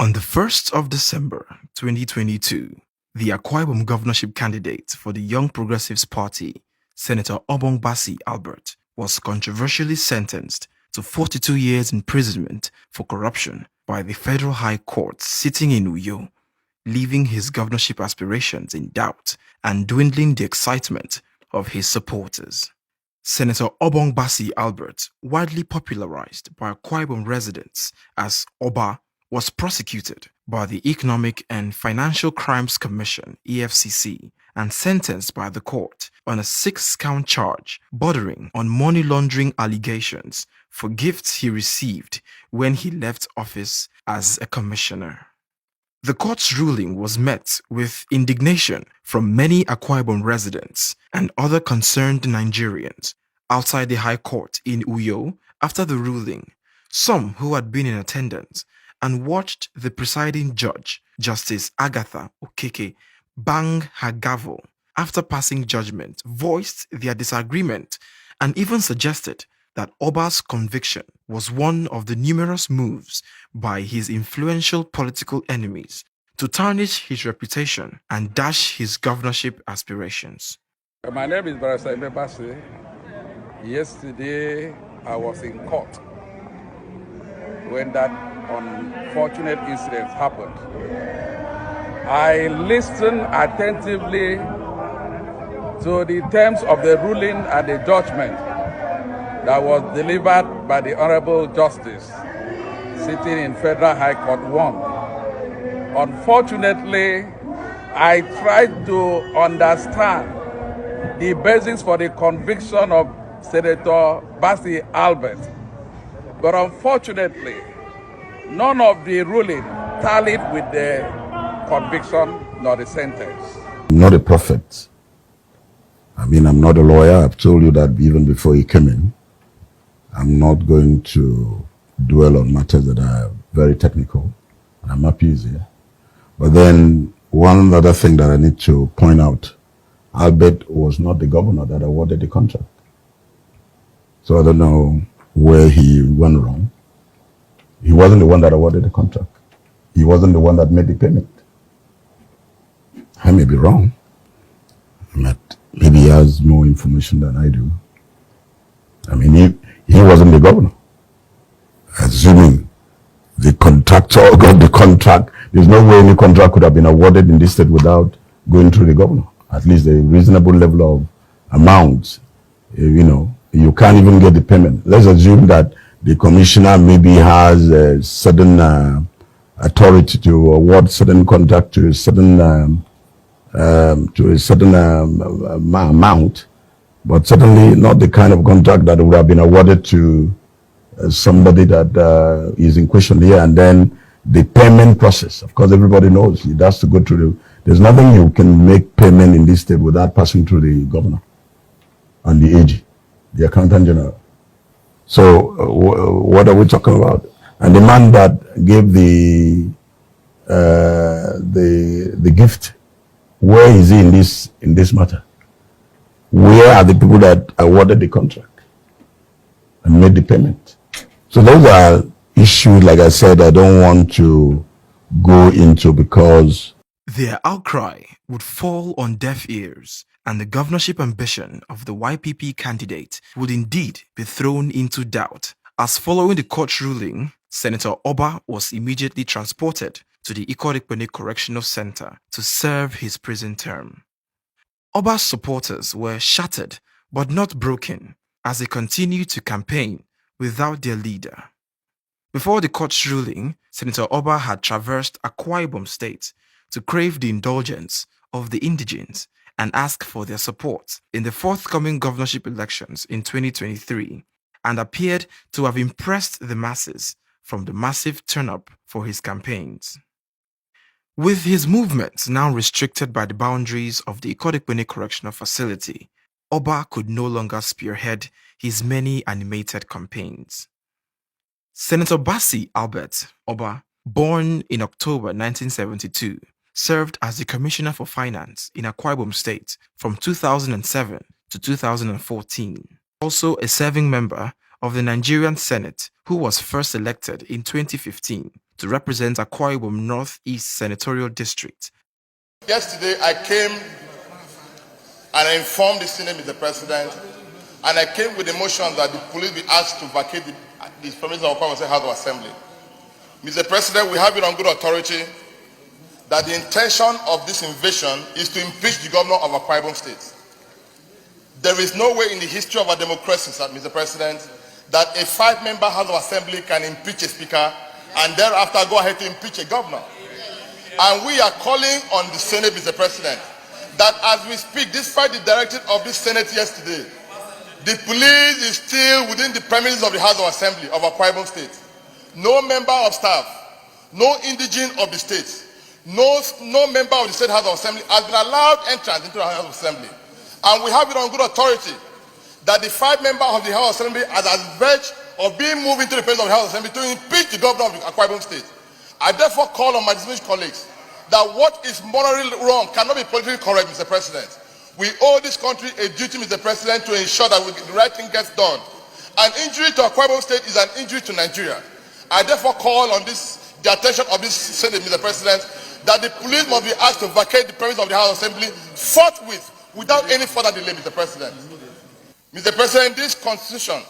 On the 1st of December 2022, the Akwa Ibom governorship candidate for the Young Progressives Party, Senator Bassey Albert, was controversially sentenced to 42 years imprisonment for corruption by the Federal High Court sitting in Uyo, leaving his governorship aspirations in doubt and dwindling the excitement of his supporters. Senator Bassey Albert, widely popularized by Akwa Ibom residents as Oba, was prosecuted by the Economic and Financial Crimes Commission (EFCC) and sentenced by the court on a 6-count charge bordering on money laundering allegations for gifts he received when he left office as a commissioner. The court's ruling was met with indignation from many Akwa Ibom residents and other concerned Nigerians. Outside the High Court in Uyo, after the ruling, some who had been in attendance and watched the presiding judge, Justice Agatha Okeke, bang her gavel after passing judgment, voiced their disagreement and even suggested that Oba's conviction was one of the numerous moves by his influential political enemies to tarnish his reputation and dash his governorship aspirations. My name is Senator Bassey. Yesterday, I was in court when that unfortunate incident happened. I listened attentively to the terms of the ruling and the judgment that was delivered by the Honorable Justice sitting in Federal High Court 1. Unfortunately, I tried to understand the basis for the conviction of Senator Bassey Albert, but unfortunately, none of the ruling tallied with the conviction nor the sentence. I'm not a prophet. I'm not a lawyer. I've told you that even before he came in. I'm not going to dwell on matters that are very technical. I'm happy he's here. But then one other thing that I need to point out, Albert was not the governor that awarded the contract. So I don't know where he went wrong. He wasn't the one that awarded the contract. He wasn't the one that made the payment. I may be wrong. But maybe he has more information than I do. He wasn't the governor. Assuming the contractor got the contract, there's no way any contract could have been awarded in this state without going through the governor. At least a reasonable level of amount, you can't even get the payment. Let's assume that the commissioner maybe has a certain authority to award certain contract to a certain amount, but certainly not the kind of contract that would have been awarded to somebody that is in question here. And then the payment process, of course, everybody knows it has to go through there's nothing you can make payment in this state without passing through the governor and the AG, the accountant general. So what are we talking about? And the man that gave the gift, where is he in this matter? Where are the people that awarded the contract and made the payment? So those are issues, like I said, I don't want to go into because their outcry would fall on deaf ears, and the governorship ambition of the YPP candidate would indeed be thrown into doubt, as following the court ruling, Senator Oba was immediately transported to the Akwa Ibom Correctional Center to serve his prison term. Oba's supporters were shattered but not broken as they continued to campaign without their leader. Before the court's ruling, Senator Oba had traversed Akwa Ibom State to crave the indulgence of the indigents and ask for their support in the forthcoming governorship elections in 2023, and appeared to have impressed the masses from the massive turn-up for his campaigns. With his movements now restricted by the boundaries of the Akwa Ibom Correctional Facility, Oba could no longer spearhead his many animated campaigns. Senator Bassey Albert Oba, born in October 1972, served as the Commissioner for Finance in Akwa Ibom State from 2007 to 2014. Also a serving member of the Nigerian Senate, who was first elected in 2015 to represent Akwa Ibom Northeast Senatorial District. Yesterday, I came and I informed the Senate, Mr. President, and I came with a motion that the police be asked to vacate the premises of Akwa Ibom State House of Assembly. Mr. President, we have it on good authority that the intention of this invasion is to impeach the governor of Akwa Ibom State. There is no way in the history of our democracy, Mr. President, that a 5-member House of Assembly can impeach a speaker and thereafter go ahead to impeach a governor. And we are calling on the Senate, Mr. President, that as we speak, despite the directive of this Senate yesterday, the police is still within the premises of the House of Assembly of Akwa Ibom State. No member of staff, no indigene of the state, no member of the State House of Assembly has been allowed entrance into the House of Assembly. And we have it on good authority that the 5 members of the House of Assembly are at the verge of being moved into the presence of the House of Assembly to impeach the governor of Akwa Ibom State. I therefore call on my distinguished colleagues that what is morally wrong cannot be politically correct, Mr. President. We owe this country a duty, Mr. President, to ensure that the right thing gets done. An injury to Akwa Ibom State is an injury to Nigeria. I therefore call on the attention of this Senate, Mr. President, that the police must be asked to vacate the premises of the House of Assembly forthwith, without any further delay, Mr. President. Mr. President, this constitution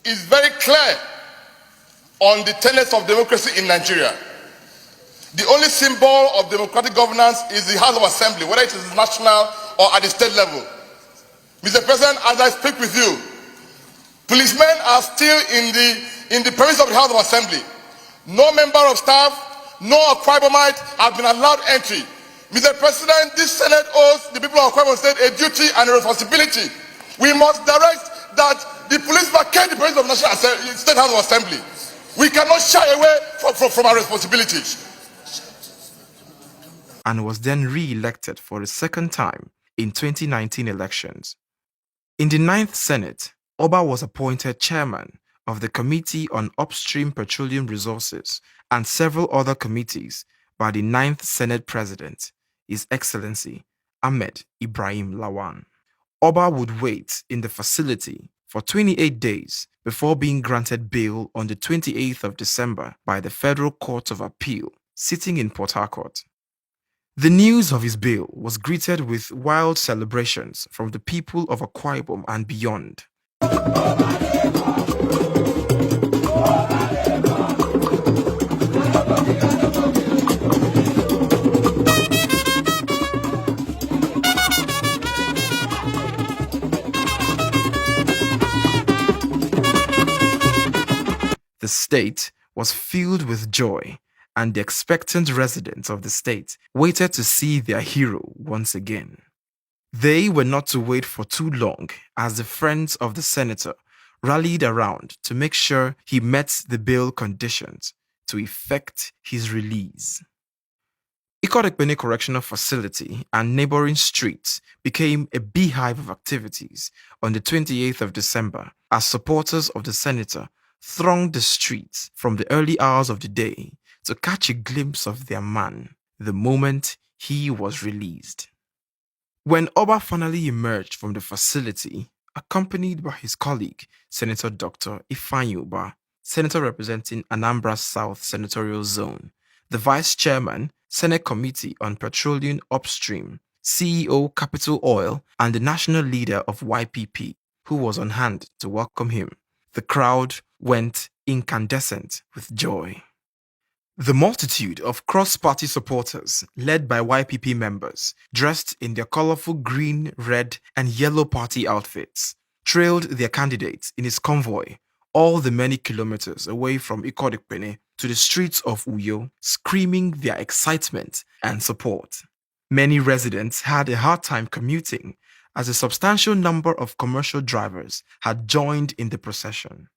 is very clear on the tenets of democracy in Nigeria. The only symbol of democratic governance is the House of Assembly, whether it is national or at the state level. Mr. President, as I speak with you, policemen are still in the premises of the House of Assembly. No member of staff, no Akwa Ibomite have been allowed entry. Mr. President, this Senate owes the people of Akwa Ibom State a duty and a responsibility. We must direct that the police vacate the premises of the State House of Assembly. We cannot shy away from our responsibilities. And was then re-elected for the second time in 2019 elections. In the 9th Senate, Oba was appointed chairman of the Committee on Upstream Petroleum Resources and several other committees by the 9th Senate President, His Excellency Ahmed Ibrahim Lawan. Oba would wait in the facility for 28 days before being granted bail on the 28th of December by the Federal Court of Appeal, sitting in Port Harcourt. The news of his bail was greeted with wild celebrations from the people of Akwa Ibom and beyond. The state was filled with joy, and the expectant residents of the state waited to see their hero once again. They were not to wait for too long, as the friends of the senator rallied around to make sure he met the bail conditions to effect his release. Ikot Correctional Facility and neighboring streets became a beehive of activities on the 28th of December as supporters of the senator thronged the streets from the early hours of the day to catch a glimpse of their man the moment he was released. When Oba finally emerged from the facility, accompanied by his colleague, Senator Dr. Ifeanyi Ubah, Senator representing Anambra South Senatorial Zone, the Vice Chairman, Senate Committee on Petroleum Upstream, CEO Capital Oil, and the national leader of YPP, who was on hand to welcome him, the crowd went incandescent with joy. The multitude of cross-party supporters, led by YPP members, dressed in their colorful green, red, and yellow party outfits, trailed their candidates in his convoy all the many kilometers away from Ikot to the streets of Uyo, screaming their excitement and support. Many residents had a hard time commuting, as a substantial number of commercial drivers had joined in the procession.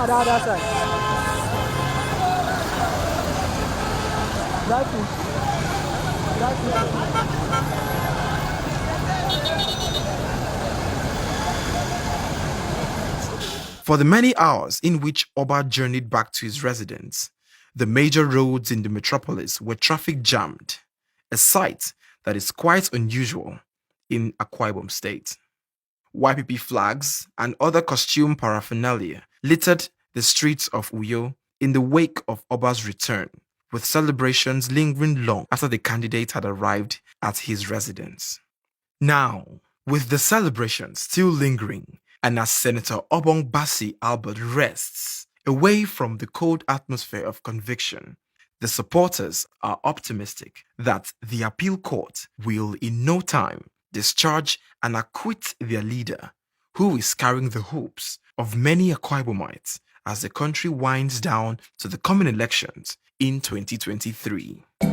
the other side. For the many hours in which Oba journeyed back to his residence, the major roads in the metropolis were traffic jammed, a sight that is quite unusual in Akwa Ibom State. YPP flags and other costume paraphernalia littered the streets of Uyo in the wake of Oba's return, with celebrations lingering long after the candidate had arrived at his residence. Now, with the celebrations still lingering, and as Senator Bassey Albert rests away from the cold atmosphere of conviction, the supporters are optimistic that the appeal court will in no time discharge and acquit their leader, who is carrying the hopes of many Akwa Ibomites as the country winds down to the coming elections in 2023. Who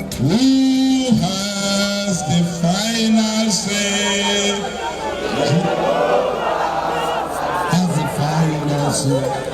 has the final say? Has the final say?